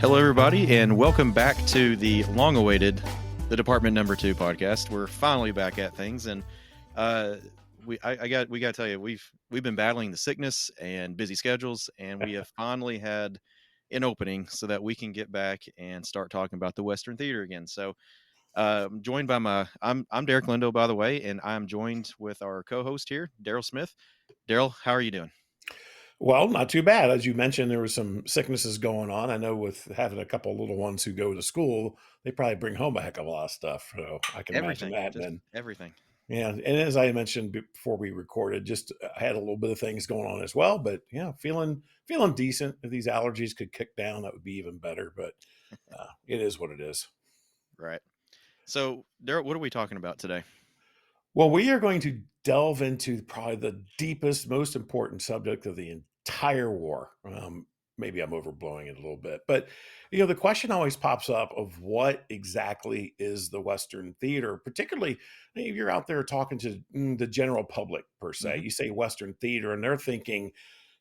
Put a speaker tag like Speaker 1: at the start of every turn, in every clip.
Speaker 1: Hello, everybody, and welcome back to the long-awaited The Department Number 2 podcast. We're finally back at things, and we got to tell you, we've been battling the sickness and busy schedules, and we have finally had an opening so that we can get back and start talking about the Western Theater again. So, I'm joined by I'm Derek Lindo, by the way, and I'm joined with our co-host here, Daryl Smith. Daryl, how are you doing?
Speaker 2: Well, not too bad. As you mentioned, there was some sicknesses going on. I know with having a couple little ones who go to school, they probably bring home a heck of a lot of stuff. So I can imagine
Speaker 1: Everything,
Speaker 2: that.
Speaker 1: just
Speaker 2: And
Speaker 1: everything.
Speaker 2: yeah, and as I mentioned before we recorded, just I had a little bit of things going on as well. But yeah, feeling decent. If these allergies could kick down, that would be even better. But it is what it is.
Speaker 1: Right. So, Daryl, what are we talking about today?
Speaker 2: Well, we are going to delve into probably the deepest, most important subject of the entire war. Maybe I'm overblowing it a little bit, but the question always pops up of what exactly is the Western theater, particularly if you're out there talking to the general public per se.
Speaker 1: Hmm.
Speaker 2: You say Western theater, and they're thinking,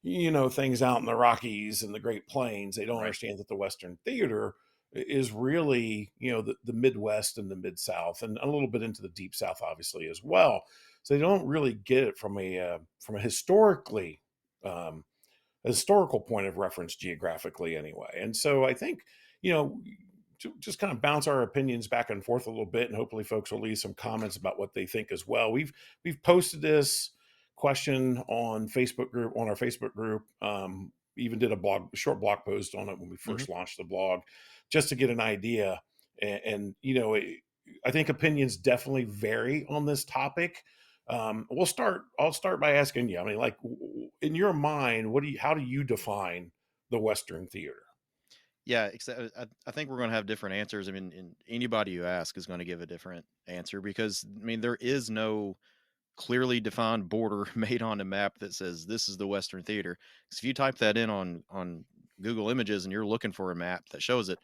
Speaker 2: things out in the Rockies and the Great Plains. They don't
Speaker 1: Right.
Speaker 2: understand that the Western theater is really the Midwest and the Mid South and a little bit into the Deep South, obviously as well. So they don't really get it from a um, historical point of reference geographically anyway. And so I think you know to just kind of bounce our opinions back and forth a little bit, and hopefully folks will leave some comments about what they think as well. We've posted this question on our Facebook group. Even did a short blog post on it when we
Speaker 1: Hmm.
Speaker 2: first launched the blog, just to get an idea. I think opinions definitely vary on this topic. I'll start by asking you. I mean, like, in your mind, how do you define the Western theater?
Speaker 1: Yeah, except I think we're going to have different answers. I mean, anybody you ask is going to give a different answer because I mean there is no clearly defined border made on a map that says this is the Western Theater. Because if you type that in on Google Images and you're looking for a map that shows it,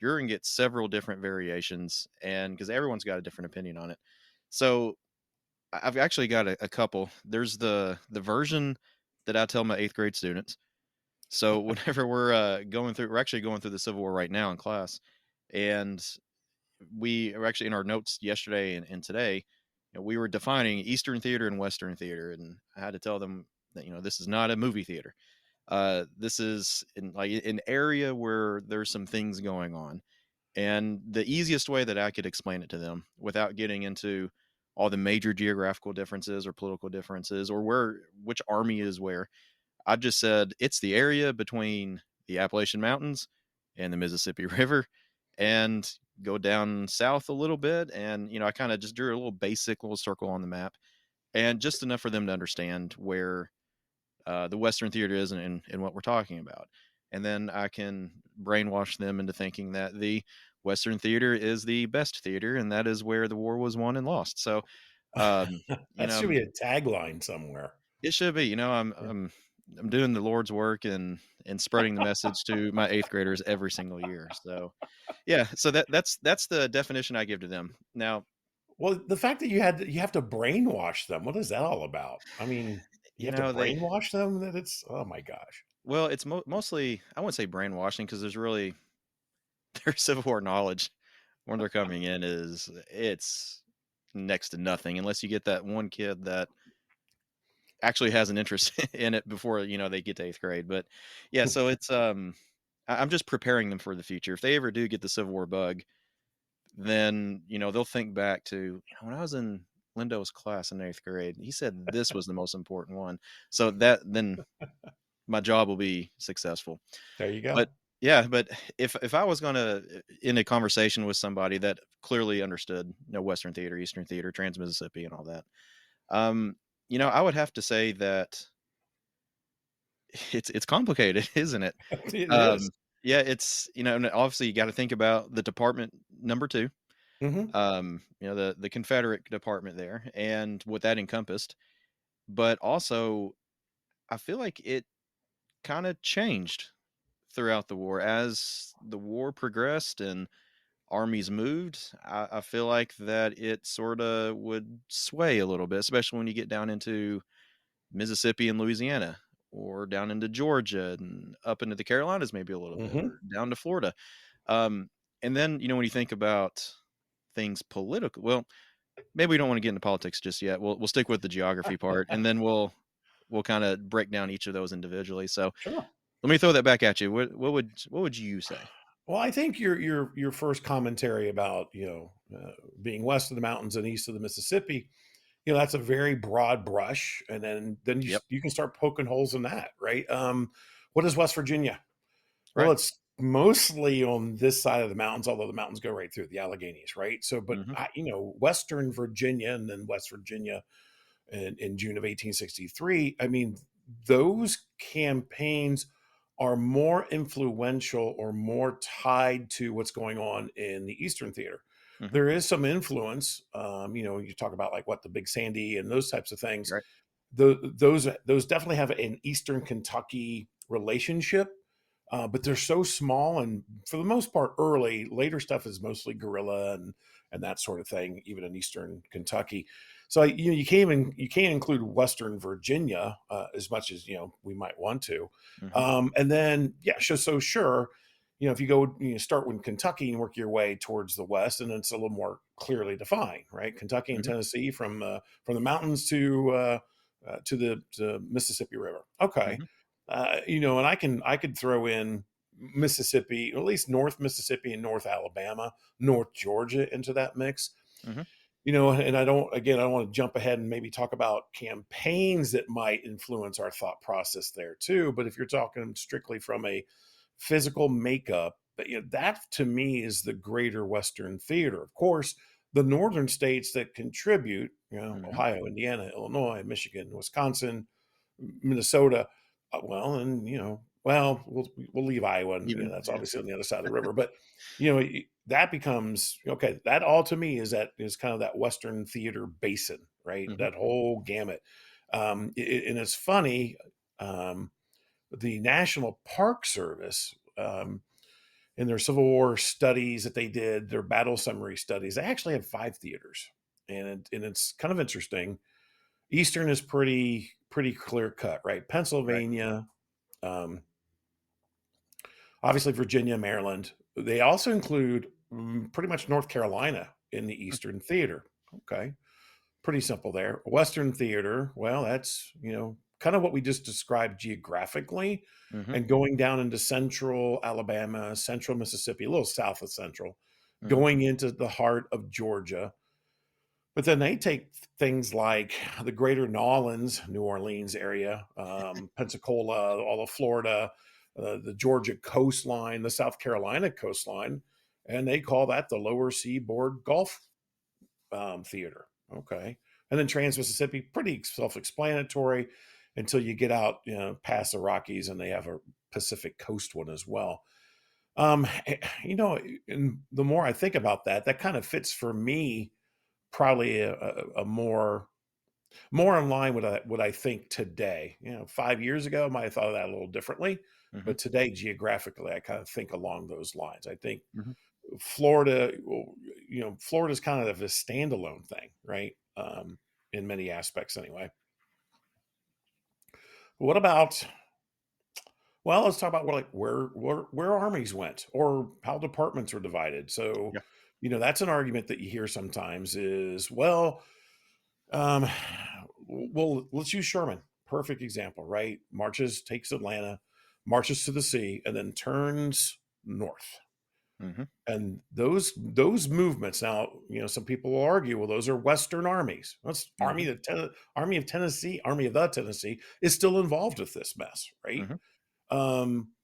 Speaker 1: you're going to get several different variations, and because everyone's got a different opinion on it. So I've actually got a couple. There's the version that I tell my eighth grade students. So whenever we're actually going through the Civil War right now in class, and we are actually in our notes yesterday and today, we were defining Eastern theater and Western theater, and I had to tell them that this is not a movie theater. This is in like an area where there's some things going on, and the easiest way that I could explain it to them without getting into all the major geographical differences or political differences or which army is where, I just said it's the area between the Appalachian Mountains and the Mississippi River, and go down south a little bit. And, I kind of just drew a little basic little circle on the map, and just enough for them to understand where the Western theater is and what we're talking about. And then I can brainwash them into thinking that the Western theater is the best theater, and that is where the war was won and lost. So, um, you
Speaker 2: That should
Speaker 1: know,
Speaker 2: be a tagline somewhere.
Speaker 1: it should be.
Speaker 2: Yeah.
Speaker 1: I'm doing the Lord's work and spreading the message to my eighth graders every single year. So yeah, so that's the definition I give to them. Now,
Speaker 2: Well, the fact that you have to brainwash them, what is that all about? I mean, you have to
Speaker 1: they
Speaker 2: brainwash them that it's oh my gosh.
Speaker 1: well, it's mostly, I wouldn't say brainwashing because there's really their Civil War knowledge when they're coming in it's next to nothing unless you get that one kid that actually has an interest in it before they get to eighth grade. But yeah, so it's I'm just preparing them for the future. If they ever do get the Civil War bug, then they'll think back to when I was in Lindo's class in eighth grade. He said this was the most important one, so that then my job will be successful.
Speaker 2: There you
Speaker 1: But
Speaker 2: go.
Speaker 1: yeah, but if I was gonna in a conversation with somebody that clearly understood Western theater, Eastern theater, Trans Mississippi, and all that, um, I would have to say that it's complicated, isn't it?
Speaker 2: It is.
Speaker 1: Um, yeah, it's and obviously you got to think about the department number two,
Speaker 2: Mhm.
Speaker 1: the Confederate department there and what that encompassed. But also, I feel like it kind of changed throughout the war as the war progressed and armies moved. I feel like that it sort of would sway a little bit, especially when you get down into Mississippi and Louisiana. or down into Georgia and up into the Carolinas maybe a little bit,
Speaker 2: Hmm.
Speaker 1: or down to Florida. Um, and then, when you think about things political, well, maybe we don't want to get into politics just yet. We'll stick with the geography part, and then we'll kind of break down each of those individually. So
Speaker 2: Sure.
Speaker 1: let me throw that back at you. What would you say?
Speaker 2: Well, I think your first commentary about being west of the mountains and east of the Mississippi, that's a very broad brush, and then
Speaker 1: Yep.
Speaker 2: you can start poking holes in that, right? What is West Virginia? Well,
Speaker 1: Right.
Speaker 2: it's mostly on this side of the mountains, although the mountains go right through the Alleghenies, right? So, but
Speaker 1: Hmm.
Speaker 2: Western Virginia and then West Virginia in June of 1863. I mean, those campaigns are more influential or more tied to what's going on in the Eastern Theater.
Speaker 1: Hmm.
Speaker 2: There is some influence. You talk about like what the Big Sandy and those types of things.
Speaker 1: Right.
Speaker 2: Those definitely have an Eastern Kentucky relationship, but they're so small, and for the most part, early. Later stuff is mostly guerrilla and that sort of thing, even in Eastern Kentucky. So you can't include Western Virginia as much as we might want to,
Speaker 1: Hmm.
Speaker 2: and then yeah, so sure. If you go, start with Kentucky and work your way towards the west, and it's a little more clearly defined, right? Kentucky and
Speaker 1: Hmm.
Speaker 2: Tennessee from the mountains to the Mississippi River. Okay,
Speaker 1: Hmm.
Speaker 2: and I could throw in Mississippi, at least North Mississippi and North Alabama, North Georgia into that mix.
Speaker 1: Hmm.
Speaker 2: And I don't want to jump ahead and maybe talk about campaigns that might influence our thought process there too. But if you're talking strictly from a physical makeup, that to me is the greater Western theater. Of course, the northern states that contribute,
Speaker 1: Hmm.
Speaker 2: Ohio, Indiana, Illinois, Michigan, Wisconsin, Minnesota. Well, and well, we'll leave Iowa, and
Speaker 1: Even
Speaker 2: that's
Speaker 1: yeah.
Speaker 2: obviously on the other side of the river. But that becomes okay. That all to me is kind of that Western theater basin, right?
Speaker 1: Hmm.
Speaker 2: That whole gamut. And it's funny. Um, the National Park Service, in their Civil War studies that they did, their battle summary studies, they actually had 5 theaters, and it's kind of interesting. Eastern is pretty clear cut, right?
Speaker 1: Right.
Speaker 2: Pennsylvania, um, obviously Virginia, Maryland. They also include pretty much North Carolina in the Eastern Theater. Okay, pretty simple there. Western Theater, well, that's kind of what we just described geographically,
Speaker 1: Hmm.
Speaker 2: and going down into Central Alabama, Central Mississippi, a little south of Central,
Speaker 1: Hmm.
Speaker 2: going into the heart of Georgia. But then they take things like the greater New Orleans area, Pensacola, all of Florida, the Georgia coastline, the South Carolina coastline, and they call that the Lower Seaboard Gulf Theater. Okay. And then Trans Mississippi, pretty self explanatory until you get out, past the Rockies, and they have a Pacific Coast one as well. And the more I think about that, that kind of fits for me probably a more in line with what I think today. 5 years ago, I might have thought of that a little differently,
Speaker 1: Hmm.
Speaker 2: but today, geographically, I kind of think along those lines. I think
Speaker 1: Hmm.
Speaker 2: Florida, well, Florida's kind of a standalone thing, right? In many aspects, anyway. What about? Well, let's talk about where armies went or how departments are divided. So,
Speaker 1: Yeah.
Speaker 2: that's an argument that you hear sometimes is, well, Um, let's use Sherman. Perfect example, right? Marches, takes Atlanta, marches to the sea, and then turns north.
Speaker 1: Hmm.
Speaker 2: And those movements now, some people will argue, well, those are Western armies. That's
Speaker 1: Hmm.
Speaker 2: Army of Tennessee, Army of the Tennessee is still involved with this mess, right?
Speaker 1: Hmm.
Speaker 2: Um,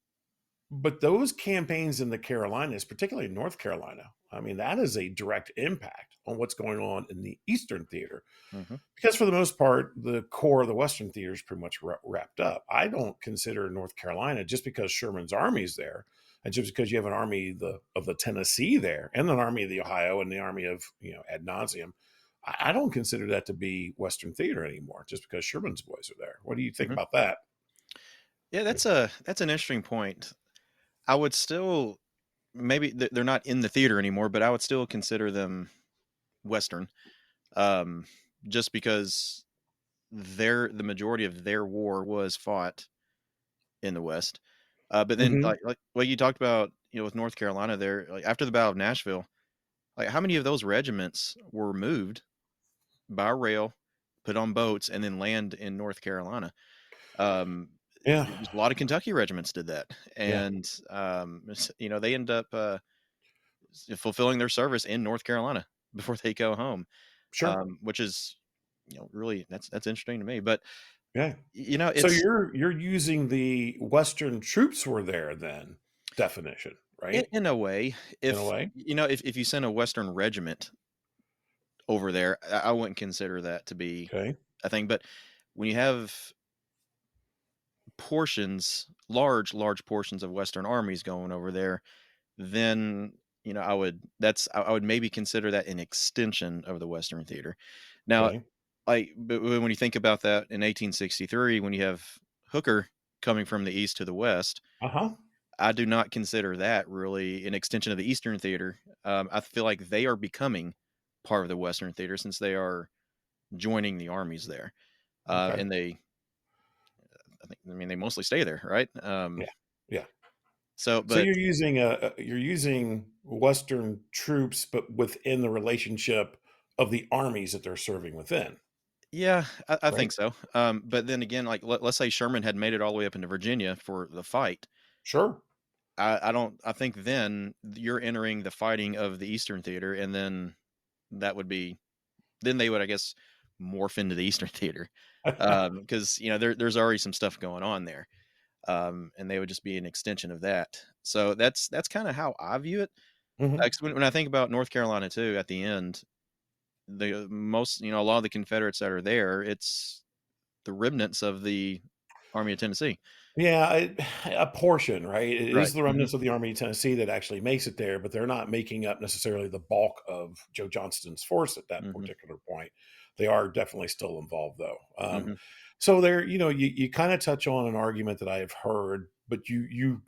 Speaker 2: but those campaigns in the Carolinas, particularly North Carolina, I mean, that is a direct impact on what's going on in the Eastern Theater.
Speaker 1: Hmm.
Speaker 2: Because for the most part, the core of the Western Theater is pretty much wrapped up. I don't consider North Carolina, just because Sherman's army is there, and just because you have an army of the Tennessee there, and an army of the Ohio, and the army of ad nauseum. I don't consider that to be Western Theater anymore, just because Sherman's boys are there. What do you think
Speaker 1: Hmm.
Speaker 2: about that?
Speaker 1: Yeah, that's an interesting point. I would still maybe they're not in the theater anymore, but I would still consider them Western, um, just because the majority of their war was fought. in the West. But then,
Speaker 2: Hmm.
Speaker 1: like what you talked about, with North Carolina there, like after the Battle of Nashville, like how many of those regiments were moved by rail, put on boats, and then land in North Carolina? Um,
Speaker 2: Yeah,
Speaker 1: just a lot of Kentucky regiments did that,
Speaker 2: yeah,
Speaker 1: and they end up fulfilling their service in North Carolina before they go home,
Speaker 2: sure,
Speaker 1: which is really that's interesting to me. But
Speaker 2: yeah. So
Speaker 1: it's
Speaker 2: you're using the Western troops were there then definition, right?
Speaker 1: in a way,
Speaker 2: In a
Speaker 1: if
Speaker 2: way,
Speaker 1: if you send a Western regiment over there, I wouldn't consider that to be
Speaker 2: okay,
Speaker 1: a thing. But when you have large portions of Western armies going over there, then I would maybe consider that an extension of the Western theater. Now,
Speaker 2: okay,
Speaker 1: but when you think about that in 1863, when you have Hooker coming from the east to the west,
Speaker 2: uh huh,
Speaker 1: I do not consider that really an extension of the Eastern theater. I feel like they are becoming part of the Western theater since they are joining the armies there,
Speaker 2: okay,
Speaker 1: and I mean, they mostly stay there, right?
Speaker 2: yeah, yeah.
Speaker 1: So,
Speaker 2: So
Speaker 1: but
Speaker 2: you're using Western troops, but within the relationship of the armies that they're serving within,
Speaker 1: yeah, I
Speaker 2: right?
Speaker 1: think so. But then again, like let's say Sherman had made it all the way up into Virginia for the fight.
Speaker 2: Sure.
Speaker 1: I don't. I think then you're entering the fighting of the Eastern theater, and then that would be then they would, I guess, morph into the Eastern theater because there's already some stuff going on there, and they would just be an extension of that. So that's kind of how I view it.
Speaker 2: Hmm.
Speaker 1: 'Cause when I think about North Carolina too, at the end, the most a lot of the Confederates that are there, it's the remnants of the Army of Tennessee.
Speaker 2: Yeah, a portion, right? It is
Speaker 1: Right.
Speaker 2: the
Speaker 1: Hmm.
Speaker 2: remnants of the Army of Tennessee that actually makes it there, but they're not making up necessarily the bulk of Joe Johnston's force at that
Speaker 1: Hmm.
Speaker 2: particular point. They are definitely still involved, though.
Speaker 1: Hmm.
Speaker 2: So there, you kind of touch on an argument that I have heard, but you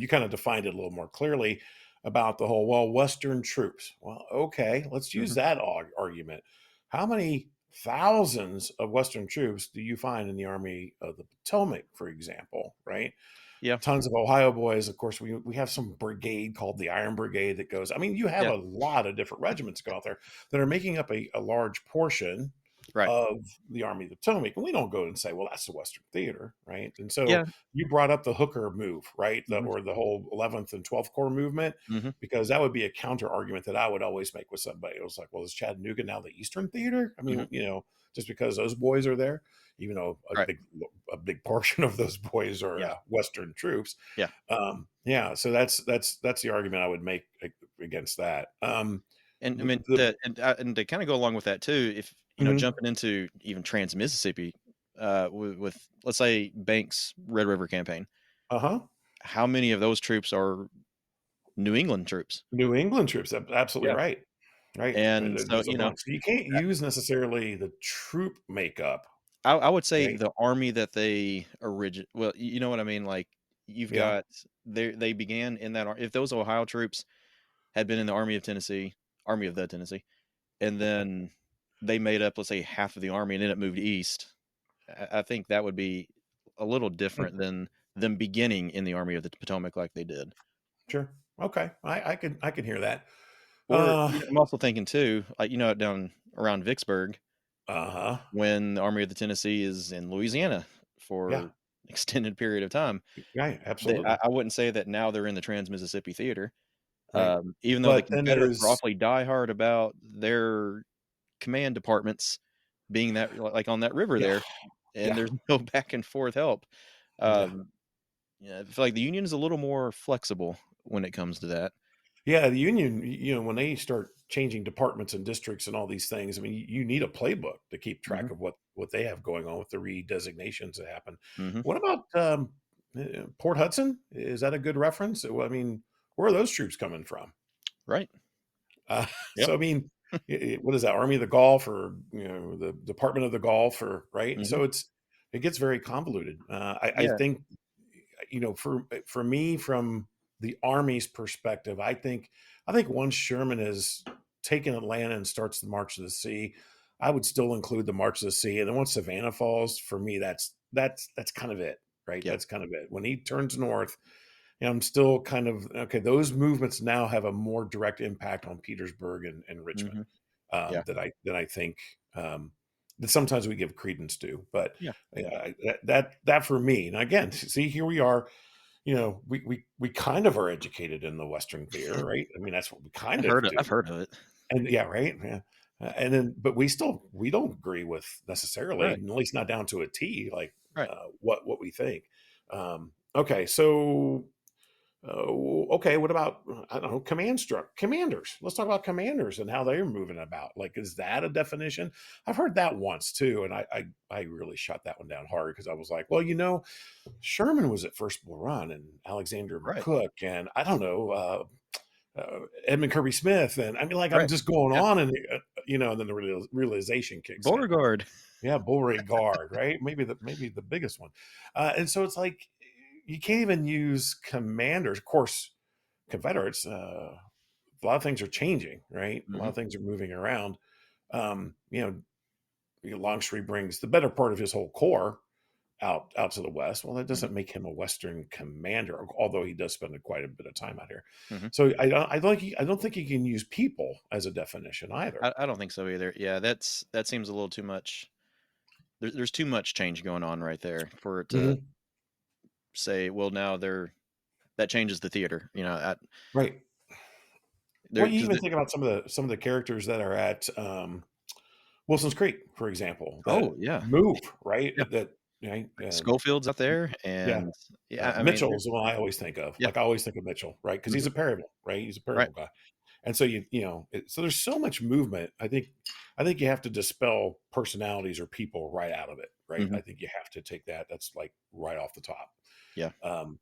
Speaker 2: kind of defined it a little more clearly about the whole Western troops. Well, okay, let's use
Speaker 1: Hmm.
Speaker 2: that argument. How many thousands of Western troops do you find in the Army of the Potomac, for example, right?
Speaker 1: Yeah.
Speaker 2: Tons of Ohio boys. Of course, we have some brigade called the Iron Brigade that goes. I mean, you have
Speaker 1: Yeah.
Speaker 2: a lot of different regiments go out there that are making up a large portion
Speaker 1: Right.
Speaker 2: of the Army of the Potomac. And we don't go and say, well, that's the Western Theater, right? And so
Speaker 1: Yeah.
Speaker 2: you brought up the Hooker move, right?
Speaker 1: Hmm.
Speaker 2: Or the whole 11th and 12th Corps movement,
Speaker 1: Hmm.
Speaker 2: because that would be a counter argument that I would always make with somebody. It was like, well, is Chattanooga now the Eastern Theater? I
Speaker 1: Hmm.
Speaker 2: mean, just because those boys are there, even though
Speaker 1: Right.
Speaker 2: a big portion of those boys are
Speaker 1: Yeah.
Speaker 2: Western troops.
Speaker 1: Yeah.
Speaker 2: Yeah, so that's the argument I would make against that.
Speaker 1: And I
Speaker 2: The,
Speaker 1: mean
Speaker 2: the
Speaker 1: and to kind of go along with that too, if
Speaker 2: mhm,
Speaker 1: jumping into even Trans Mississippi, with let's say Banks' Red River campaign,
Speaker 2: uh-huh.
Speaker 1: how many of those troops are New England troops?
Speaker 2: New England troops, absolutely
Speaker 1: Yeah.
Speaker 2: right. Right.
Speaker 1: And so
Speaker 2: There's a bunch. So you can't use necessarily the troop makeup.
Speaker 1: I would say
Speaker 2: Right.
Speaker 1: the army that they well, you know what I mean? Like you've
Speaker 2: Yeah.
Speaker 1: got they began in that if those Ohio troops had been in the Army of Tennessee, Army of the Tennessee, and then they made up, let's say, half of the army and then it moved east. I think that would be a little
Speaker 2: Mm,
Speaker 1: different than them beginning in the Army of the Potomac like they did.
Speaker 2: sure. Okay. I can hear that.
Speaker 1: Or
Speaker 2: Uh
Speaker 1: I'm also thinking too, like down around Vicksburg,
Speaker 2: uh-huh.
Speaker 1: when the Army of the Tennessee is in Louisiana
Speaker 2: Yeah.
Speaker 1: for extended period of time.
Speaker 2: Right.
Speaker 1: I
Speaker 2: Absolutely.
Speaker 1: wouldn't say that now they're in the Trans Mississippi Theater,
Speaker 2: Right.
Speaker 1: even though the
Speaker 2: But then
Speaker 1: Confederates were
Speaker 2: there's
Speaker 1: awfully diehard about their command departments being that like on that river
Speaker 2: yeah.
Speaker 1: there, and
Speaker 2: Yeah.
Speaker 1: there's no back and forth help.
Speaker 2: Yeah.
Speaker 1: Um, yeah, I feel like the union is a little more flexible when it comes to that.
Speaker 2: Yeah, the union, when they start changing departments and districts and all these things, I mean, you need a playbook to keep
Speaker 1: Mhm,
Speaker 2: track of what they have going on with the redesignations that happen.
Speaker 1: mhm,
Speaker 2: What about Port Hudson? Is that a good reference? Well, I mean, where are those troops coming from?
Speaker 1: right.
Speaker 2: Uh,
Speaker 1: Yep.
Speaker 2: so, I mean, what is that? Army of the Gulf, or the Department of the Gulf, or right?
Speaker 1: Mhm.
Speaker 2: So it gets very convoluted. I
Speaker 1: Yeah.
Speaker 2: think for me, from the Army's perspective, I think once Sherman has taken Atlanta and starts the March of the Sea, I would still include the March of the Sea. And then once Savannah falls, for me, that's kind of it, right?
Speaker 1: Yeah.
Speaker 2: That's kind of it. When he turns north, and I'm still kind of okay. Those movements now have a more direct impact on Petersburg and Richmond
Speaker 1: Hmm. Yeah.
Speaker 2: that I think that sometimes we give credence to. But
Speaker 1: Yeah.
Speaker 2: that for me, and again, see, here we are. We kind of are educated in the Western theater, right? I mean, that's what we kind of do.
Speaker 1: I've heard of it.
Speaker 2: And yeah, right. Yeah. And then, but we don't agree with necessarily,
Speaker 1: Right.
Speaker 2: at least not down to a T, like
Speaker 1: Right.
Speaker 2: what we think. Okay, so okay, what about I don't know commanders? Let's talk about commanders and how they're moving about. Like, is that a definition? I've heard that once too, and I really shot that one down hard because I was like, well, Sherman was at First Bull Run and Alexander
Speaker 1: Right.
Speaker 2: McCook and I don't know. Edmund Kirby Smith, and I mean, like I'm
Speaker 1: Right.
Speaker 2: just going
Speaker 1: Yeah.
Speaker 2: on, and and then the realization kicks in.
Speaker 1: Beauregard.
Speaker 2: Yeah, Beauregard, right? Maybe the biggest one, and so it's like you can't even use commanders. Of course, Confederates. A lot of things are changing, right? A lot
Speaker 1: Hmm.
Speaker 2: of things are moving around. Um, you Longstreet brings the better part of his whole corps out to the west. Well, that
Speaker 1: Hmm.
Speaker 2: doesn't make him a Western commander, although he does spend quite a bit of time out here.
Speaker 1: Hmm.
Speaker 2: So I don't think he can use people as a definition either.
Speaker 1: I don't think so either. Yeah, that seems a little too much. There's too much change going on right there for it to
Speaker 2: Mhm.
Speaker 1: say, well, now that changes the theater.
Speaker 2: Right.
Speaker 1: There
Speaker 2: Well, you
Speaker 1: because
Speaker 2: even think about some of the characters that are at Wilson's Creek, for example, that
Speaker 1: oh yeah,
Speaker 2: move right.
Speaker 1: yeah.
Speaker 2: That right.
Speaker 1: Schofield's out there,
Speaker 2: Yeah.
Speaker 1: and yeah, I mean,
Speaker 2: Mitchell is the one I always think of.
Speaker 1: yeah,
Speaker 2: Like I always think of Mitchell, right? Because he's
Speaker 1: hmm,
Speaker 2: a Perryville, right? He's a
Speaker 1: right,
Speaker 2: Perryville guy. And so so there's so much movement. I think you have to dispel personalities or people right out of it, right?
Speaker 1: hmm,
Speaker 2: I think you have to take that. That's like right off the top.
Speaker 1: yeah.
Speaker 2: Um,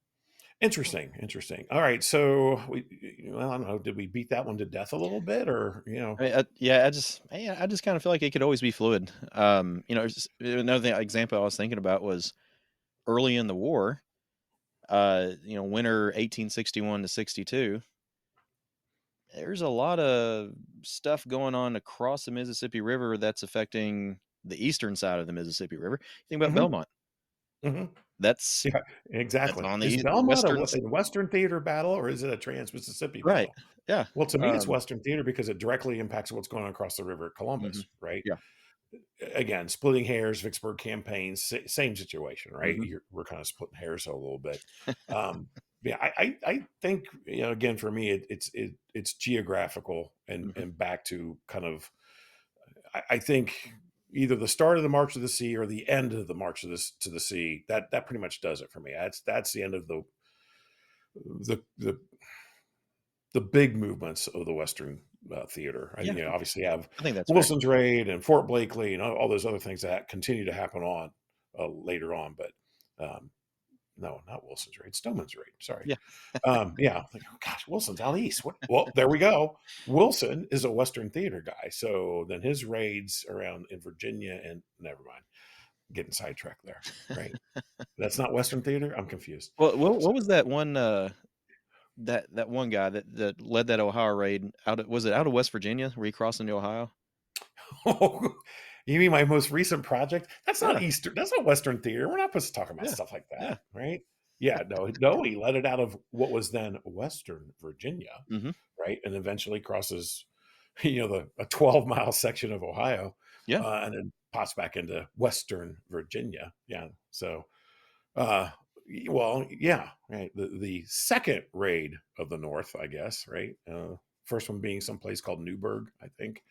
Speaker 2: interesting. All right, so I don't know. Did we beat that one to death a little bit, or
Speaker 1: I mean, yeah, I just kind of feel like it could always be fluid. Another example I was thinking about was early in the war. Winter 1861 to 62. There's a lot of stuff going on across the Mississippi River that's affecting the eastern side of the Mississippi River. Think about
Speaker 2: hmm
Speaker 1: Belmont.
Speaker 2: hmm
Speaker 1: That's
Speaker 2: yeah,
Speaker 1: that's
Speaker 2: exactly.
Speaker 1: on the
Speaker 2: Is Belmont
Speaker 1: western.
Speaker 2: a Western theater battle, or is it a Trans Mississippi
Speaker 1: Right.
Speaker 2: battle?
Speaker 1: Yeah.
Speaker 2: Well, to me, it's Western theater because it directly impacts what's going on across the river at
Speaker 1: Mhm.
Speaker 2: Columbus, right?
Speaker 1: Yeah.
Speaker 2: Again, splitting hairs, Vicksburg campaign, same situation, right?
Speaker 1: Mhm.
Speaker 2: We're kind of splitting hairs a little bit. Um, yeah, I think again for me it's geographical and
Speaker 1: Mhm.
Speaker 2: back to kind of I think either the start of the March of the Sea or the end of the March of this to the Sea. That pretty much does it for me. That's the end of the the the big movements of the Western theater.
Speaker 1: Yeah.
Speaker 2: Obviously have
Speaker 1: I think that's fair.
Speaker 2: Wilson's Raid and Fort Blakely and all those other things that continue to happen on later on. But um, no, not Wilson's Raid, Stoneman's Raid. Sorry.
Speaker 1: Yeah.
Speaker 2: Yeah, like, oh gosh, Wilson's out east. What? Well, there we go. Wilson is a Western theater guy, so then his raids around in Virginia and never mind, getting sidetracked there. Right? That's not Western theater. I'm confused.
Speaker 1: Well,
Speaker 2: So,
Speaker 1: what was that one, that one guy that led that Ohio raid out of West Virginia where he crossed into Ohio?
Speaker 2: oh, you mean my most recent project? That's not
Speaker 1: Yeah.
Speaker 2: Eastern. That's not Western theater. We're not supposed to talk about
Speaker 1: Yeah.
Speaker 2: stuff like
Speaker 1: Yeah.
Speaker 2: that, right? Yeah, no. He let it out of what was then Western Virginia,
Speaker 1: Mhm.
Speaker 2: right, and eventually crosses, a 12-mile section of Ohio,
Speaker 1: Yeah.
Speaker 2: and then pops back into Western Virginia. Yeah, so, uh, well, yeah, right. The second raid of the North, I guess, right. First one being someplace called Newburgh, I think,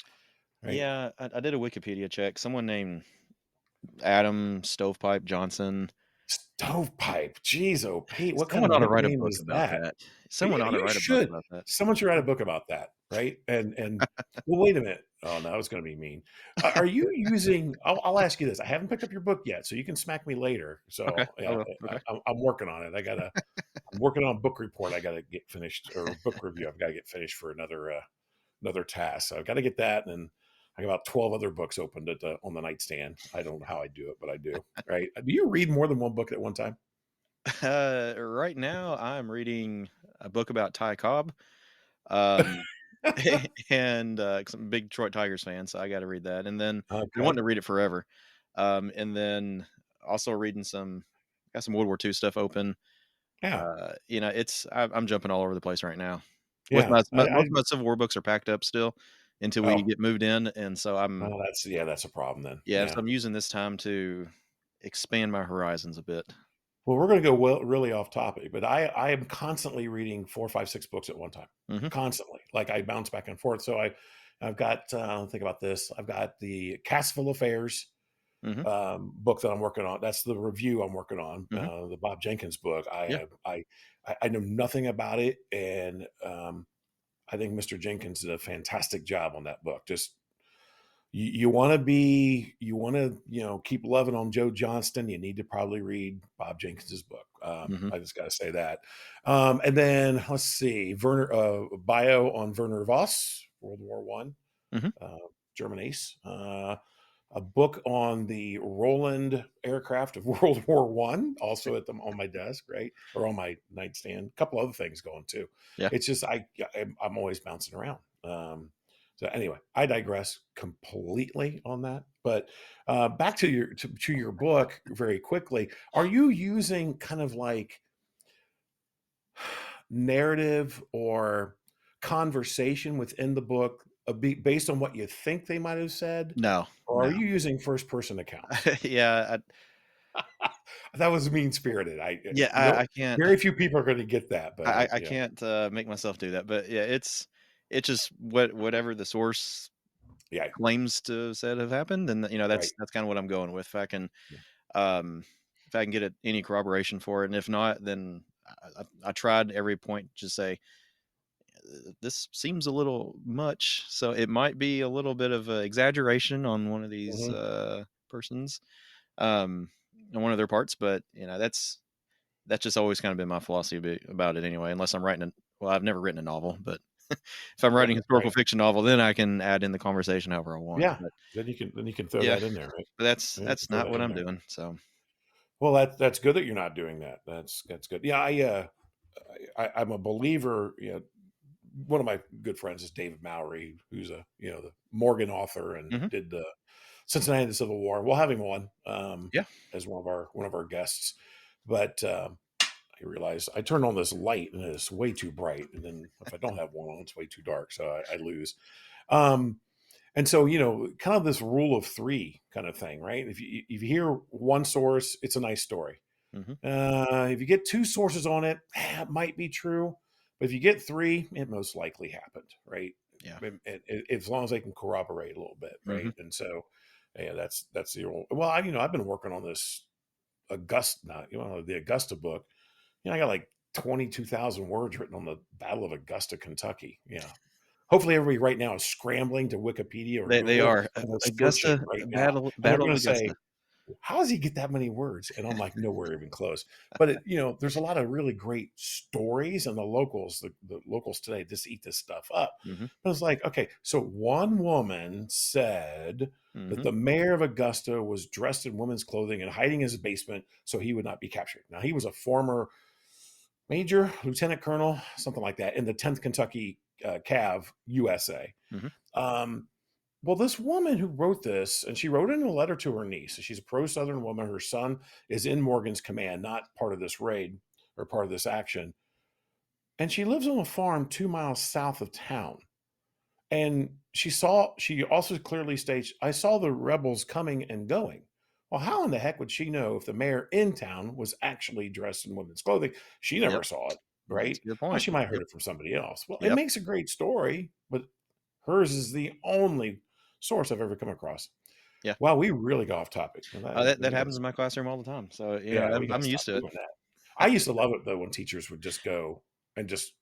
Speaker 2: right.
Speaker 1: Yeah, I did a Wikipedia check. Someone named Adam Stovepipe Johnson.
Speaker 2: Stovepipe. Jeez, oh, Pete, what kind
Speaker 1: Someone
Speaker 2: of
Speaker 1: ought to write a
Speaker 2: nickname
Speaker 1: book
Speaker 2: is
Speaker 1: about
Speaker 2: that?
Speaker 1: that. Someone
Speaker 2: Yeah,
Speaker 1: ought to
Speaker 2: you
Speaker 1: write a book
Speaker 2: should.
Speaker 1: about that.
Speaker 2: Someone should write a book about that, right? And well, wait a minute. Oh, no, I was going to be mean. Are you using? I'll ask you this. I haven't picked up your book yet, so you can smack me later.
Speaker 1: Okay,
Speaker 2: So
Speaker 1: I
Speaker 2: yeah,
Speaker 1: will. Okay.
Speaker 2: I'm working on it. I'm working on a book report. I got to get finished, or book review. I've got to get finished for another task. So I've got to get that, and I got about 12 other books opened on the nightstand. I don't know how I do it, but I do. Right? Do you read more than one book at one time?
Speaker 1: Right now, I'm reading a book about Ty Cobb, um, and 'cause I'm a big Detroit Tigers fan, so I got to read that. And then been wanting
Speaker 2: Okay.
Speaker 1: to read it forever. And then also reading some. got some World War II stuff open.
Speaker 2: Yeah,
Speaker 1: I'm jumping all over the place right now. With
Speaker 2: yeah.
Speaker 1: most of my Civil War books are packed up still until we
Speaker 2: Oh,
Speaker 1: get moved in, and so
Speaker 2: that's a problem then.
Speaker 1: so
Speaker 2: Yeah.
Speaker 1: I'm using this time to expand my horizons a bit.
Speaker 2: Well, we're going to go really off topic, but I am constantly reading 4, 5, 6 books at one time,
Speaker 1: Mhm,
Speaker 2: constantly. Like I bounce back and forth. So I've got think about this. I've got the Cassville Affairs
Speaker 1: mhm,
Speaker 2: book that I'm working on. That's the review I'm working on.
Speaker 1: mhm.
Speaker 2: The Bob Jenkins book.
Speaker 1: Yeah,
Speaker 2: I know nothing about it, and I think Mr. Jenkins did a fantastic job on that book. Just you want to keep loving on Joe Johnston. You need to probably read Bob Jenkins's book.
Speaker 1: mhm,
Speaker 2: I just got to say that. And then let's see, Werner bio on Werner Voss, World War One,
Speaker 1: mhm.
Speaker 2: uh, German ace. A book on the Roland aircraft of World War One, also on my desk, right, or on my nightstand. A couple other things going too.
Speaker 1: Yeah.
Speaker 2: It's just I'm always bouncing around. So anyway, I digress completely on that. But back to your book very quickly. Are you using kind of like narrative or conversation within the book based on what you think they might have said,
Speaker 1: No,
Speaker 2: or are
Speaker 1: no.
Speaker 2: you using first person accounts?
Speaker 1: Yeah,
Speaker 2: That was mean spirited.
Speaker 1: I
Speaker 2: No,
Speaker 1: can't
Speaker 2: very few people are going to get that, but
Speaker 1: I can't, make myself do that, but, yeah, it's just whatever the source
Speaker 2: yeah,
Speaker 1: claims to have said have happened, and,
Speaker 2: right.
Speaker 1: that's kinda what I'm going with.
Speaker 2: Yeah.
Speaker 1: Um, if I can get any corroboration for it, and if not, then I tried every point to say, "This seems a little much," so it might be a little bit of a exaggeration on one of these,
Speaker 2: Mhm.
Speaker 1: persons, um, on one of their parts, but, that's just always kind of been my philosophy about it anyway, unless I'm writing I've never written a novel, but if I'm writing a
Speaker 2: Right.
Speaker 1: historical fiction novel, then I can add in the conversation however I want,
Speaker 2: Yeah.
Speaker 1: but
Speaker 2: Then you can throw
Speaker 1: yeah,
Speaker 2: that in there, right?
Speaker 1: but
Speaker 2: Then you can
Speaker 1: that's
Speaker 2: throw
Speaker 1: not
Speaker 2: that
Speaker 1: what
Speaker 2: in
Speaker 1: I'm
Speaker 2: there.
Speaker 1: doing, so
Speaker 2: Well, that's good that you're not doing that. That's good. Yeah, I'm a believer. One of my good friends is David Mowry, who's the Morgan author and
Speaker 1: mhm,
Speaker 2: did the Cincinnati and the Civil War. We'll have him on
Speaker 1: yeah.
Speaker 2: as one of our guests. But I realized I turned on this light and it's way too bright, and then if I don't have one on, it's way too dark, so I lose. Um, and so, kind of this rule of three kind of thing, right? If you hear one source, it's a nice story.
Speaker 1: Mhm.
Speaker 2: If you get two sources on it, it might be true. But if you get three, it most likely happened, right?
Speaker 1: Yeah.
Speaker 2: As long as they can corroborate a little bit,
Speaker 1: Mhm.
Speaker 2: right? And so, yeah, that's the old. Well, I've been working on this the Augusta book. I got like 22,000 words written on the Battle of Augusta, Kentucky. Yeah. Hopefully, everybody right now is scrambling to Wikipedia or
Speaker 1: They
Speaker 2: Google it,
Speaker 1: are.
Speaker 2: and they're
Speaker 1: Augusta
Speaker 2: searching right now, and they're
Speaker 1: Battle
Speaker 2: going
Speaker 1: of
Speaker 2: to say,
Speaker 1: Augusta.
Speaker 2: how does he get that many words? And I'm like, nowhere even close. But there's a lot of really great stories, and the locals today just eat this stuff up.
Speaker 1: Mhm.
Speaker 2: But it's like, okay, so one woman said that
Speaker 1: Mhm.
Speaker 2: the mayor of Augusta was dressed in women's clothing and hiding in his basement so he would not be captured. Now he was a former major, lieutenant colonel, something like that, in the 10th Kentucky Cav USA.
Speaker 1: Mhm.
Speaker 2: Um, well, this woman who wrote this, and she wrote it in a letter to her niece. She's a pro Southern woman. Her son is in Morgan's command, not part of this raid or part of this action. And she lives on a farm 2 miles south of town. And she also clearly states, I saw the rebels coming and going. Well, how in the heck would she know if the mayor in town was actually dressed in women's clothing? She never
Speaker 1: Yep.
Speaker 2: saw it,
Speaker 1: That's
Speaker 2: right?
Speaker 1: a good
Speaker 2: Well,
Speaker 1: point.
Speaker 2: she might have heard
Speaker 1: Yep.
Speaker 2: it from somebody else. Well, it
Speaker 1: Yep.
Speaker 2: makes a great story, but hers is the only source I've ever come across.
Speaker 1: Yeah.
Speaker 2: Wow, we really got off topic.
Speaker 1: That happens in my classroom all the time, so,
Speaker 2: Yeah, we got
Speaker 1: I'm
Speaker 2: to stop
Speaker 1: used to it.
Speaker 2: doing that. I used to love it though when teachers would just go and just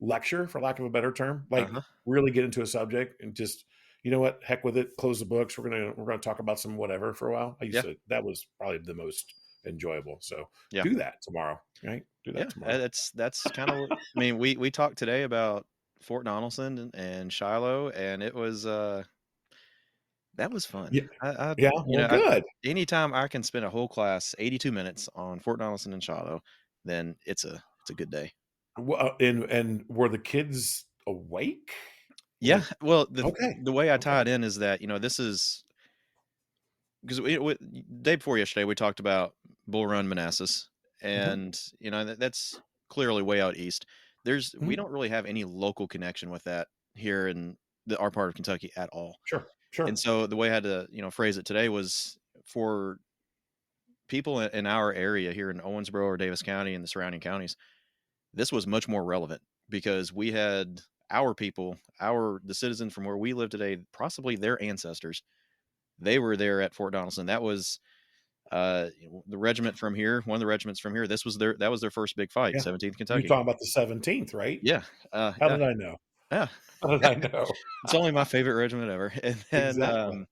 Speaker 2: lecture, for lack of a better term, like
Speaker 1: Uh-huh.
Speaker 2: really get into a subject and just, you know what, heck with it, close the books. We're gonna talk about some whatever for a while.
Speaker 1: Yeah.
Speaker 2: That was probably the most enjoyable. So
Speaker 1: Yeah.
Speaker 2: do that tomorrow, right? Do that
Speaker 1: Yeah.
Speaker 2: tomorrow.
Speaker 1: That's kinda what I mean, we talked today about Fort Donelson and Shiloh, and it was, that was fun.
Speaker 2: Yeah, yeah. Well,
Speaker 1: I
Speaker 2: good.
Speaker 1: anytime I can spend a whole class, 82 minutes on Fort Donelson and Shiloh, then it's a good day.
Speaker 2: And were the kids awake?
Speaker 1: Yeah,
Speaker 2: Like,
Speaker 1: well,
Speaker 2: okay,
Speaker 1: the way I
Speaker 2: okay,
Speaker 1: tie it in is that, this is because day before yesterday we talked about Bull Run, Manassas,
Speaker 2: Hmm.
Speaker 1: and that's clearly way out east. We
Speaker 2: Hmm.
Speaker 1: don't really have any local connection with that here in our part of Kentucky at all.
Speaker 2: Sure,
Speaker 1: And
Speaker 2: sure.
Speaker 1: so the way I had to phrase it today was for people in our area here in Owensboro or Davis County and the surrounding counties. This was much more relevant because we had our people, the citizens from where we live today, possibly their ancestors. They were there at Fort Donelson. That was the regiment from here, one of the regiments from here. That was their first big fight,
Speaker 2: Yeah.
Speaker 1: 17th
Speaker 2: You're
Speaker 1: Kentucky.
Speaker 2: talking about the 17th, right?
Speaker 1: Yeah,
Speaker 2: How
Speaker 1: yeah,
Speaker 2: did I know?
Speaker 1: yeah.
Speaker 2: How did I know?
Speaker 1: It's only my favorite regiment ever. And then
Speaker 2: Exactly.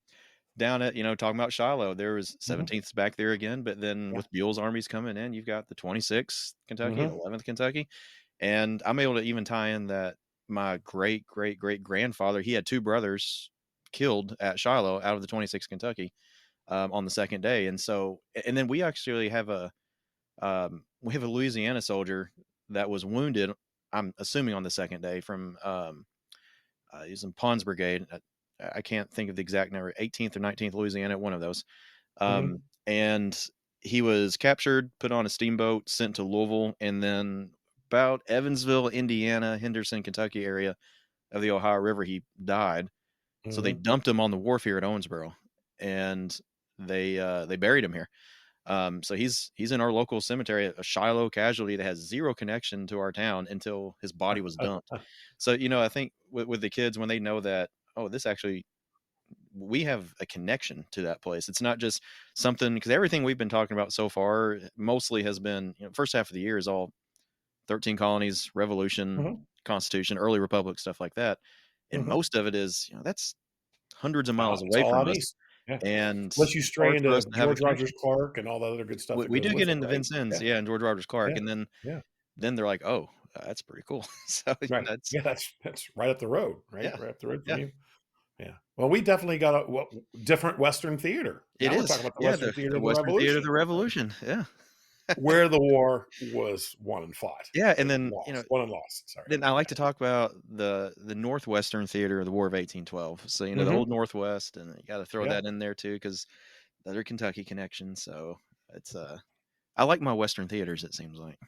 Speaker 1: down at talking about Shiloh, there was
Speaker 2: Hmm.
Speaker 1: 17th back there again. But then
Speaker 2: Yeah.
Speaker 1: with Buell's armies coming in, you've got the 26th Kentucky,
Speaker 2: Hmm.
Speaker 1: 11th Kentucky, and I'm able to even tie in that my great great great grandfather, he had two brothers killed at Shiloh out of the 26th Kentucky on the second day. And so, and then we actually have a Louisiana soldier that was wounded. I'm assuming on the second day from he was in Pond's Brigade. I can't think of the exact number, 18th or 19th Louisiana, one of those.
Speaker 2: Hmm.
Speaker 1: And he was captured, put on a steamboat, sent to Louisville, and then about Evansville, Indiana, Henderson, Kentucky area of the Ohio River, he died. So they
Speaker 2: Hmm.
Speaker 1: dumped him on the wharf here at Owensboro, and they buried him here. So he's in our local cemetery, a Shiloh casualty that has zero connection to our town until his body was dumped. So I think with the kids when they know that, oh, this actually, we have a connection to that place. It's not just something, because everything we've been talking about so far mostly has been, first half of the year is all 13 colonies, revolution,
Speaker 2: Hmm.
Speaker 1: constitution, early republic, stuff like that. And
Speaker 2: Hmm.
Speaker 1: most of it is, that's hundreds of
Speaker 2: Oh,
Speaker 1: miles
Speaker 2: it's
Speaker 1: away
Speaker 2: all
Speaker 1: from
Speaker 2: out
Speaker 1: us.
Speaker 2: east. Yeah.
Speaker 1: And
Speaker 2: Unless you
Speaker 1: it's
Speaker 2: stray
Speaker 1: hard for
Speaker 2: into
Speaker 1: us to have a
Speaker 2: George Rogers
Speaker 1: connection.
Speaker 2: Clark and all the other good stuff that
Speaker 1: We
Speaker 2: goes
Speaker 1: do
Speaker 2: with
Speaker 1: get
Speaker 2: it,
Speaker 1: into
Speaker 2: right?
Speaker 1: Vincennes,
Speaker 2: Yeah.
Speaker 1: yeah, and George Rogers Clark,
Speaker 2: Yeah.
Speaker 1: and then
Speaker 2: Yeah.
Speaker 1: they're like, "Oh, that's pretty cool." So,
Speaker 2: Right.
Speaker 1: that's
Speaker 2: Yeah. That's right up the road, right?
Speaker 1: yeah,
Speaker 2: Right up the road from
Speaker 1: yeah,
Speaker 2: you. Yeah. Well, we definitely got a different Western theater.
Speaker 1: it
Speaker 2: Now we're
Speaker 1: is.
Speaker 2: talking about the
Speaker 1: Yeah,
Speaker 2: Western
Speaker 1: the
Speaker 2: theater of the
Speaker 1: Western Theater of
Speaker 2: Revolution,
Speaker 1: the Revolution, yeah.
Speaker 2: where the war was won and fought
Speaker 1: Yeah, and
Speaker 2: and
Speaker 1: then,
Speaker 2: lost. Won and lost. Sorry.
Speaker 1: then I like
Speaker 2: Yeah.
Speaker 1: to talk about the Northwestern Theater of the War of 1812. So, the
Speaker 2: Hmm.
Speaker 1: Old Northwest, and you gotta throw
Speaker 2: Yeah.
Speaker 1: that in there too, because the other Kentucky connection, so it's, I like my Western theaters, it seems like.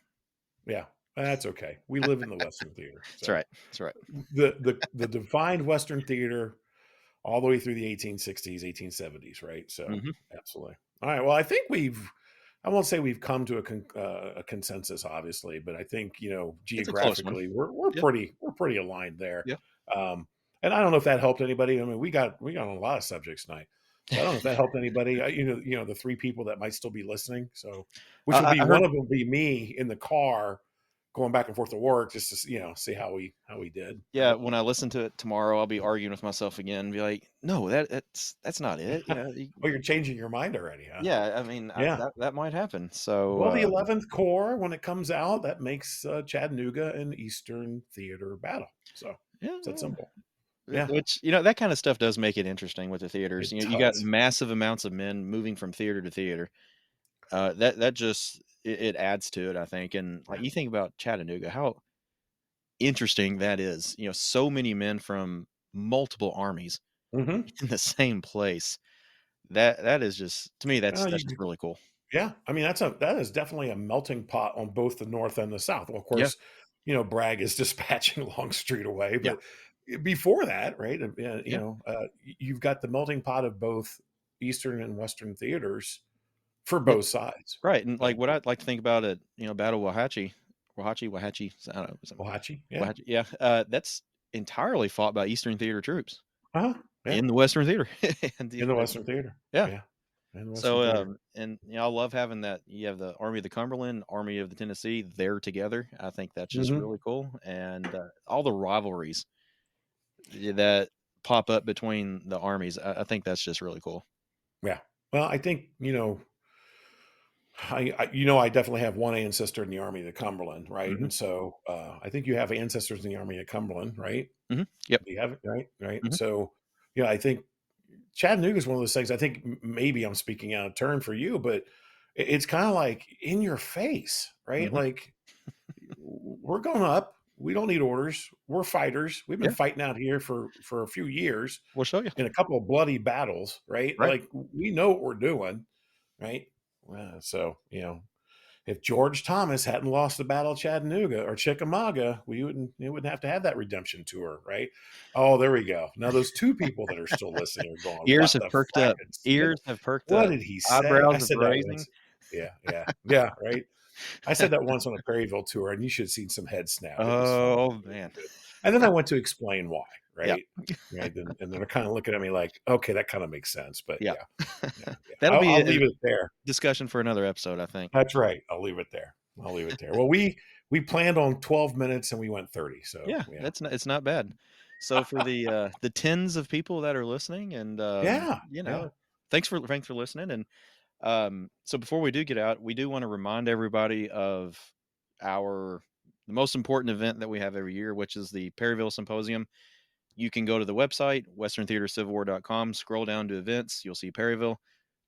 Speaker 2: Yeah. That's okay. We live in the Western theater.
Speaker 1: That's
Speaker 2: So
Speaker 1: right, that's right.
Speaker 2: the defined Western theater all the way through the 1860s, 1870s, right? So,
Speaker 1: Mhm.
Speaker 2: absolutely. All right. Well, I think I won't say we've come to a consensus, obviously, but I think
Speaker 1: It's a close one.
Speaker 2: geographically we're
Speaker 1: Yeah,
Speaker 2: pretty aligned there.
Speaker 1: yeah.
Speaker 2: Um, and I don't know if that helped anybody. I mean, we got on a lot of subjects tonight, so I don't know if that helped anybody. The three people that might still be listening. So, which will be
Speaker 1: I
Speaker 2: one
Speaker 1: heard.
Speaker 2: of them be me in the car going back and forth to work just to see how we did,
Speaker 1: Yeah,
Speaker 2: right?
Speaker 1: when I listen to it tomorrow, I'll be arguing with myself again, be like, "No, that's not it."
Speaker 2: Oh, you're changing your mind already, huh?
Speaker 1: Yeah, I mean,
Speaker 2: Yeah.
Speaker 1: that might happen. So,
Speaker 2: Well, the 11th Corps, when it comes out, that makes Chattanooga an Eastern Theater battle. So it's that
Speaker 1: yeah,
Speaker 2: simple. Yeah,
Speaker 1: which that kind of stuff does make it interesting with the theaters.
Speaker 2: it
Speaker 1: You got
Speaker 2: does.
Speaker 1: massive amounts of men moving from theater to theater. That just it adds to it, I think. And like
Speaker 2: Yeah.
Speaker 1: you think about Chattanooga, how interesting that is. So many men from multiple armies
Speaker 2: Hmm.
Speaker 1: in the same place. That is just, to me,
Speaker 2: Well,
Speaker 1: that's just really cool.
Speaker 2: yeah, I mean that is definitely a melting pot on both the North and the South. Well, of
Speaker 1: Yeah,
Speaker 2: course, Bragg is dispatching Longstreet away,
Speaker 1: yeah,
Speaker 2: but before that, right?
Speaker 1: yeah.
Speaker 2: You've got the melting pot of both Eastern and Western theaters for
Speaker 1: Well,
Speaker 2: both sides.
Speaker 1: right, and,
Speaker 2: So
Speaker 1: like, what I'd like to think about it, Battle of Wauhatchie, I don't know, something
Speaker 2: Wahatchee, yeah.
Speaker 1: Wauhatchie, yeah, that's entirely fought by Eastern Theater troops
Speaker 2: Uh-huh. Yeah.
Speaker 1: in the Western Theater, and
Speaker 2: In the Western Theater.
Speaker 1: yeah.
Speaker 2: Yeah. In the Western
Speaker 1: So,
Speaker 2: Theater.
Speaker 1: and, I love having that you have the Army of the Cumberland, Army of the Tennessee, there together. I think that's just
Speaker 2: Mhm.
Speaker 1: really cool, and, all the rivalries that pop up between the armies, I think that's just really cool.
Speaker 2: Yeah. Well, I think, I definitely have one ancestor in the Army of the Cumberland, right?
Speaker 1: Mhm,
Speaker 2: And so, I think you have ancestors in the Army of Cumberland, right?
Speaker 1: mhm, yep,
Speaker 2: Do you have it? Right, right. And
Speaker 1: mhm,
Speaker 2: so, I think Chattanooga is one of those things. I think maybe I'm speaking out of turn for you, but it's kind of like in your face, right?
Speaker 1: mhm,
Speaker 2: Like we're going up. We don't need orders. We're fighters. We've been
Speaker 1: Yeah,
Speaker 2: fighting out here for a few years
Speaker 1: we'll show you.
Speaker 2: in a couple of bloody battles, right?
Speaker 1: Right.
Speaker 2: Like we know what we're doing, right? So if George Thomas hadn't lost the Battle of Chattanooga or Chickamauga, we wouldn't have to have that redemption tour, right? Oh, there we go. Now those two people that are still listening are going,
Speaker 1: Ears
Speaker 2: "What
Speaker 1: have
Speaker 2: the
Speaker 1: perked up.
Speaker 2: frackin' Smith?
Speaker 1: Ears have perked
Speaker 2: What
Speaker 1: up.
Speaker 2: did he say?" I
Speaker 1: Eyebrows have
Speaker 2: said that
Speaker 1: raising.
Speaker 2: once. Yeah, yeah, yeah, right. I said that once on a Perryville tour, and you should have seen some heads snap. It was funny.
Speaker 1: Oh
Speaker 2: It was
Speaker 1: man.
Speaker 2: good. And then I went to explain why,
Speaker 1: Yeah.
Speaker 2: right? Right. And they're kind of looking at me like, okay, that kind of makes sense. But
Speaker 1: Yeah.
Speaker 2: yeah, yeah, yeah.
Speaker 1: That'll be
Speaker 2: I'll
Speaker 1: a
Speaker 2: leave it there.
Speaker 1: discussion for another episode, I think.
Speaker 2: That's right. I'll leave it there. I'll leave it there. Well, we planned on 12 minutes and we went 30. So
Speaker 1: Yeah,
Speaker 2: yeah.
Speaker 1: that's not it's not bad. So for the tens of people that are listening and,
Speaker 2: Yeah. Yeah.
Speaker 1: thanks for listening, and, so before we do get out, we do wanna remind everybody of the most important event that we have every year, which is the Perryville Symposium. You can go to the website, westerntheatercivilwar.com, scroll down to events, you'll see Perryville.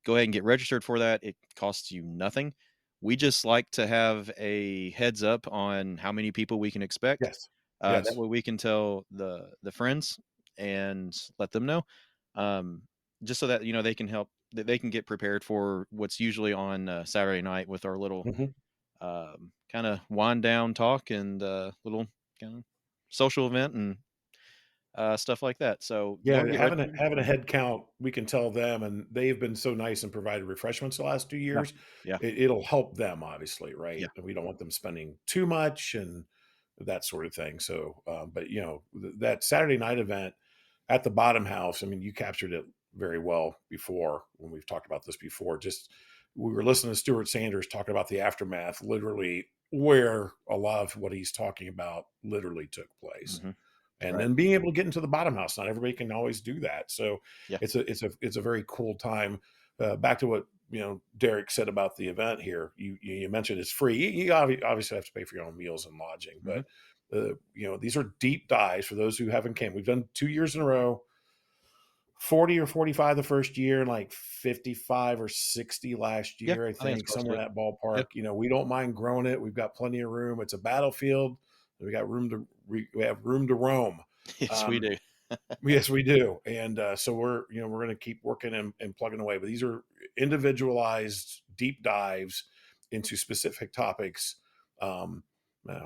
Speaker 1: Go ahead and get registered for that. It costs you nothing. We just like to have a heads up on how many people we can expect.
Speaker 2: Yes.
Speaker 1: That
Speaker 2: Yes.
Speaker 1: way we can tell the friends and let them know, um, just so that they can help. That they can get prepared for what's usually on Saturday night with our little
Speaker 2: Mhm.
Speaker 1: kind of wind down talk and little kind of social event and stuff like that. So go
Speaker 2: Yeah,
Speaker 1: and get
Speaker 2: having
Speaker 1: registered.
Speaker 2: a head count, we can tell them, and they've been so nice and provided refreshments the last 2
Speaker 1: Yeah,
Speaker 2: years.
Speaker 1: yeah,
Speaker 2: It'll help them obviously,
Speaker 1: yeah.
Speaker 2: right? And we don't want them spending too much and that sort of thing. So, but that Saturday night event at the Bottom House, I mean, you captured it very well before when we've talked about this before. Just we were listening to Stuart Sanders talking about the aftermath, literally where a lot of what he's talking about literally took place,
Speaker 1: Hmm.
Speaker 2: and
Speaker 1: Right.
Speaker 2: then being able to get into the Bottom House. Not everybody can always do that, so
Speaker 1: Yeah.
Speaker 2: it's a very cool time. Back to what Derek said about the event here. You mentioned it's free. You obviously have to pay for your own meals and lodging,
Speaker 1: Hmm.
Speaker 2: but these are deep dives for those who haven't came. We've done 2 years in a row. 40 or 45 the first year, and like 55 or 60 last
Speaker 1: Yeah.
Speaker 2: year, I
Speaker 1: I think it's
Speaker 2: think,
Speaker 1: close to
Speaker 2: somewhere in
Speaker 1: it.
Speaker 2: that
Speaker 1: Yeah.
Speaker 2: ballpark. We don't mind growing it. We've got plenty of room. It's a battlefield. We got room to we have room to roam.
Speaker 1: Yes, we
Speaker 2: Um,
Speaker 1: do.
Speaker 2: yes, we do. And so we're going to keep working and plugging away. But these are individualized deep dives into specific topics. Um,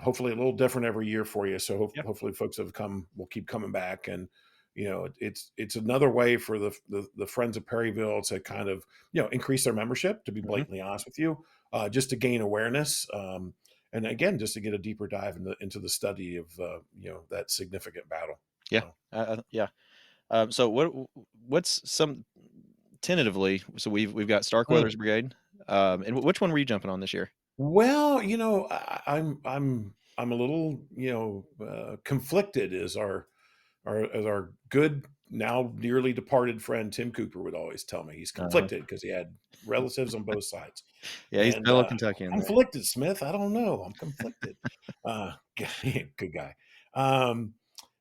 Speaker 2: Hopefully a little different every year for you. So
Speaker 1: Yeah.
Speaker 2: hopefully folks have come will keep coming back, and it's another way for the friends of Perryville to kind of increase their membership. To be
Speaker 1: Hmm.
Speaker 2: blatantly honest with you, just to gain awareness. And again, just to get a deeper dive into the study of that significant battle.
Speaker 1: Yeah.
Speaker 2: So.
Speaker 1: Yeah. So what's some tentatively? So we've got
Speaker 2: Mm.
Speaker 1: Starkweather's Brigade. And which one were you jumping on this year?
Speaker 2: Well, I'm a little conflicted as our good now nearly departed friend Tim Cooper would always tell me. He's
Speaker 1: Uh-huh.
Speaker 2: conflicted because he had relatives on both sides,
Speaker 1: Yeah, he's
Speaker 2: and
Speaker 1: fellow Kentuckian there.
Speaker 2: conflicted. Smith, I don't know. I'm conflicted. Uh, Good guy. Um,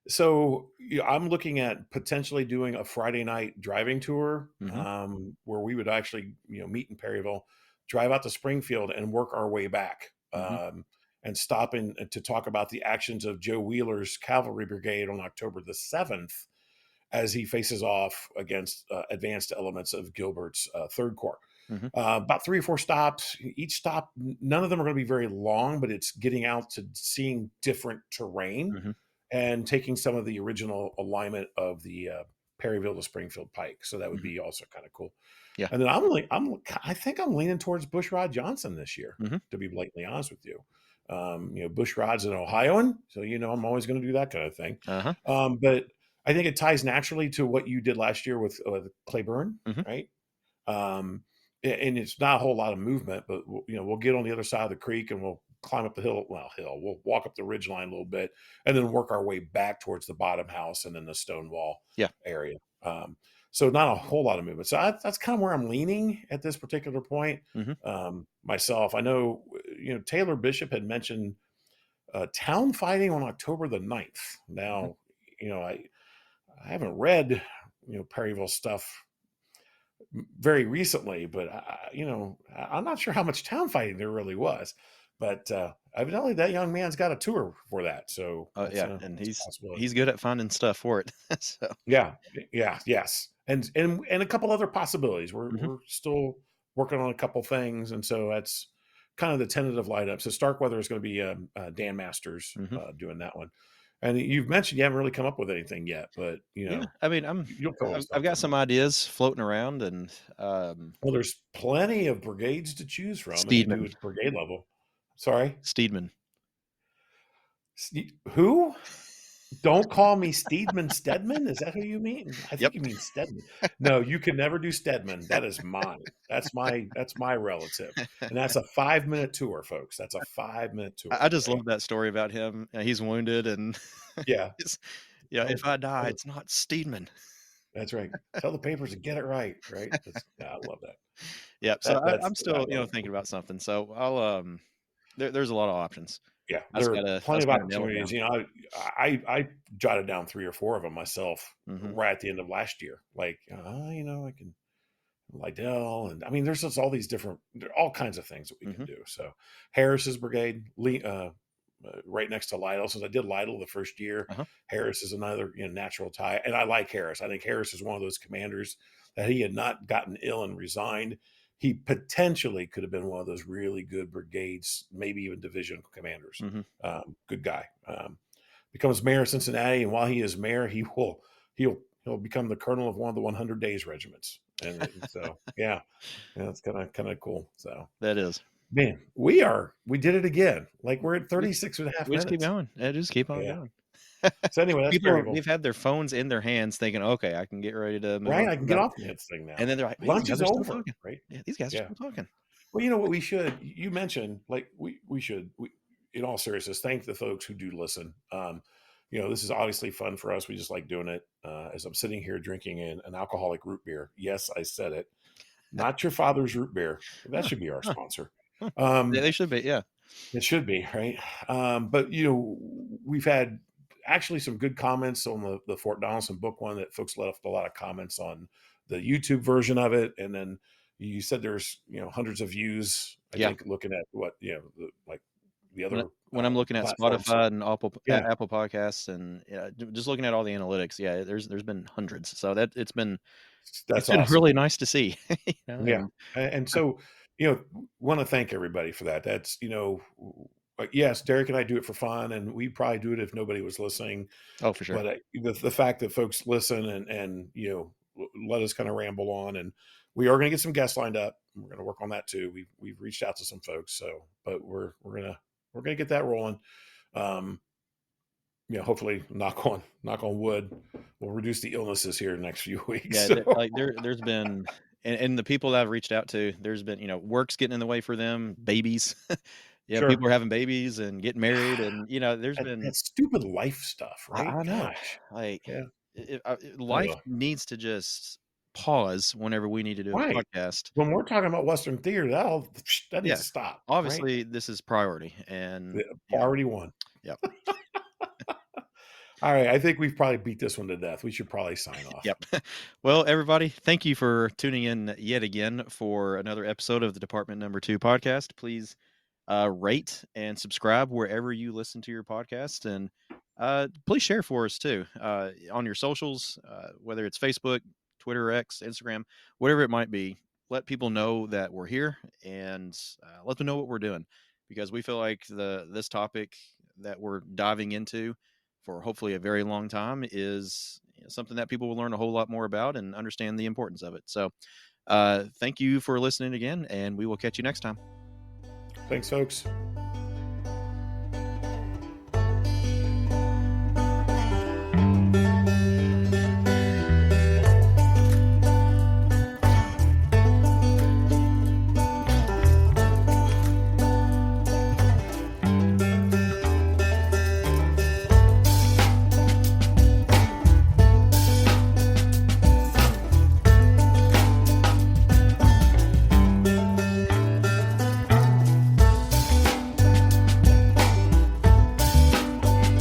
Speaker 2: so I'm looking at potentially doing a Friday night driving tour,
Speaker 1: Hmm.
Speaker 2: where we would actually meet in Perryville, drive out to Springfield, and work our way back.
Speaker 1: Hmm.
Speaker 2: And stop in to talk about the actions of Joe Wheeler's Cavalry Brigade on October the 7th as he faces off against advanced elements of Gilbert's Third Corps.
Speaker 1: Hmm.
Speaker 2: About 3 or 4 stops. Each stop, none of them are going to be very long, but it's getting out to seeing different terrain
Speaker 1: Hmm.
Speaker 2: and taking some of the original alignment of the Perryville to Springfield Pike. So that would
Speaker 1: Hmm.
Speaker 2: be also kind of cool.
Speaker 1: Yeah.
Speaker 2: And then I think I'm leaning towards Bushrod Johnson this year,
Speaker 1: Hmm.
Speaker 2: to be blatantly honest with you. Bushrod's an Ohioan, so I'm always going to do that kind of thing.
Speaker 1: Uh-huh.
Speaker 2: But I think it ties naturally to what you did last year with Claiborne,
Speaker 1: Hmm.
Speaker 2: right? Um, and it's not a whole lot of movement, but we'll get on the other side of the creek and we'll climb up the hill. Well, we'll walk up the ridge line a little bit and then work our way back towards the Bottom House and then the stone wall
Speaker 1: Yeah.
Speaker 2: area. So not a whole lot of movement. So that's kind of where I'm leaning at this particular point.
Speaker 1: Hmm.
Speaker 2: Myself, I know, Taylor Bishop had mentioned town fighting on October the 9th.
Speaker 1: Hmm.
Speaker 2: Now, I haven't read, Perryville stuff very recently, but I'm not sure how much town fighting there really was. But evidently that young man's got a tour for that. So
Speaker 1: Yeah, and
Speaker 2: that's a possibility.
Speaker 1: he's good at finding stuff for it. So,
Speaker 2: Yeah, yeah, yes, and a couple other possibilities.
Speaker 1: mhm,
Speaker 2: We're still working on a couple things, and so that's kind of the tentative lineup. So Starkweather is going to be Dan Masters
Speaker 1: mhm.
Speaker 2: doing that one, and you've mentioned you haven't really come up with anything yet, but
Speaker 1: Yeah, I mean,
Speaker 2: you'll come up with
Speaker 1: I've got
Speaker 2: something.
Speaker 1: some ideas floating around, and
Speaker 2: Well, there's plenty of brigades to choose from, if you do
Speaker 1: Steedman,
Speaker 2: it at brigade level. Sorry,
Speaker 1: Steedman.
Speaker 2: Who? Don't call me Steedman Stedman? Is that who you mean? I
Speaker 1: Yep.
Speaker 2: think you mean Stedman. No, you can never do Stedman. That is mine. That's my relative. And that's a 5-minute tour, folks. That's a 5-minute tour,
Speaker 1: I just
Speaker 2: right?
Speaker 1: love that story about him. He's wounded, and
Speaker 2: Yeah.
Speaker 1: it's, yeah,
Speaker 2: Tell
Speaker 1: if I
Speaker 2: tell
Speaker 1: die,
Speaker 2: the
Speaker 1: it's not Steedman.
Speaker 2: That's right. Tell the papers to get it right, right? I love that.
Speaker 1: Yep. So I'm
Speaker 2: I
Speaker 1: still,
Speaker 2: love it.
Speaker 1: thinking about something. So I'll there's a lot of options.
Speaker 2: Yeah,
Speaker 1: I just
Speaker 2: there are
Speaker 1: gotta
Speaker 2: plenty of
Speaker 1: nail it
Speaker 2: opportunities.
Speaker 1: down.
Speaker 2: I jotted down 3 or 4 of them myself
Speaker 1: Hmm.
Speaker 2: right at the end of last year. Like, I can Liddell, and I mean, there's just all these different, there are all kinds of things that we can
Speaker 1: Hmm.
Speaker 2: do. So Harris's brigade, Lee, right next to Lytle. Since I did Lytle the first year,
Speaker 1: Uh-huh.
Speaker 2: Harris is another natural tie, and I like Harris. I think Harris is one of those commanders that he had not gotten ill and resigned. He potentially could have been one of those really good brigades, maybe even division commanders.
Speaker 1: Hmm.
Speaker 2: Good guy. Becomes mayor of Cincinnati, and while he is mayor, he'll become the colonel of one of the 100 Days regiments. And so, yeah, it's kind of cool. So,
Speaker 1: That is.
Speaker 2: man, we did it again. Like we're at
Speaker 1: We
Speaker 2: 36 and a half
Speaker 1: we just keep
Speaker 2: minutes.
Speaker 1: going. Yeah, just keep on
Speaker 2: Yeah.
Speaker 1: going.
Speaker 2: So anyway, that's very cool.
Speaker 1: They've had their phones in their hands thinking, okay, I can get ready to move
Speaker 2: Right?
Speaker 1: on
Speaker 2: I
Speaker 1: to
Speaker 2: can get
Speaker 1: another.
Speaker 2: off this thing now.
Speaker 1: And then they're like, wait, these
Speaker 2: Lunch
Speaker 1: guys
Speaker 2: is
Speaker 1: are still
Speaker 2: over,
Speaker 1: talking.
Speaker 2: right?
Speaker 1: Yeah, these guys are
Speaker 2: Yeah.
Speaker 1: still talking.
Speaker 2: Well, you know what we should, you mentioned, like we should, in all seriousness, thank the folks who do listen. This is obviously fun for us. We just like doing it. As I'm sitting here drinking an alcoholic root beer. Yes, I said it. Not your father's root beer. That
Speaker 1: Huh,
Speaker 2: should be our
Speaker 1: huh,
Speaker 2: sponsor.
Speaker 1: huh.
Speaker 2: Um,
Speaker 1: They should be, yeah.
Speaker 2: it should be, right? But we've had actually some good comments on the Fort Donelson book one, that folks left a lot of comments on the YouTube version of it. And then you said there's, hundreds of views, I
Speaker 1: Yeah.
Speaker 2: think, looking at what, like the
Speaker 1: When
Speaker 2: other
Speaker 1: I'm looking at
Speaker 2: platforms.
Speaker 1: Spotify and
Speaker 2: Yeah,
Speaker 1: Apple Podcasts, and yeah, just looking at all the analytics, yeah, there's been hundreds. So that it's
Speaker 2: that's
Speaker 1: been
Speaker 2: awesome.
Speaker 1: really nice to see,
Speaker 2: Yeah.
Speaker 1: and
Speaker 2: And so, want to thank everybody for that. That's, like, yes, Derek and I do it for fun, and we probably do it if nobody was listening.
Speaker 1: oh, for sure.
Speaker 2: But the fact that folks listen and let us kind of ramble on, and we are going to get some guests lined up. We're going to work on that too. We've reached out to some folks, so but we're gonna get that rolling. Um, hopefully, knock on wood, we'll reduce the illnesses here in the next few weeks.
Speaker 1: Yeah,
Speaker 2: So,
Speaker 1: like there's been, and the people that I've reached out to, there's been, work's getting in the way for them, babies. Yeah,
Speaker 2: sure.
Speaker 1: people are having babies and getting married, and there's
Speaker 2: That
Speaker 1: been.
Speaker 2: stupid life stuff, right?
Speaker 1: I know,
Speaker 2: Gosh.
Speaker 1: like
Speaker 2: Yeah.
Speaker 1: life
Speaker 2: Ugh.
Speaker 1: needs to just pause whenever we need to do a
Speaker 2: Right.
Speaker 1: podcast.
Speaker 2: When we're talking about Western theater, that needs
Speaker 1: Yeah,
Speaker 2: to stop, right?
Speaker 1: obviously this is priority, and
Speaker 2: The priority one.
Speaker 1: yep,
Speaker 2: All right, I think we've probably beat this one to death. We should probably sign off.
Speaker 1: yep. Well, everybody, thank you for tuning in yet again for another episode of the Department Number Two podcast. Please rate and subscribe wherever you listen to your podcast, and please share for us too on your socials, whether it's Facebook, Twitter, X, Instagram, whatever it might be. Let people know that we're here, and let them know what we're doing, because we feel like this topic that we're diving into for hopefully a very long time is something that people will learn a whole lot more about and understand the importance of it. So thank you for listening again, and we will catch you next time.
Speaker 2: Thanks, folks.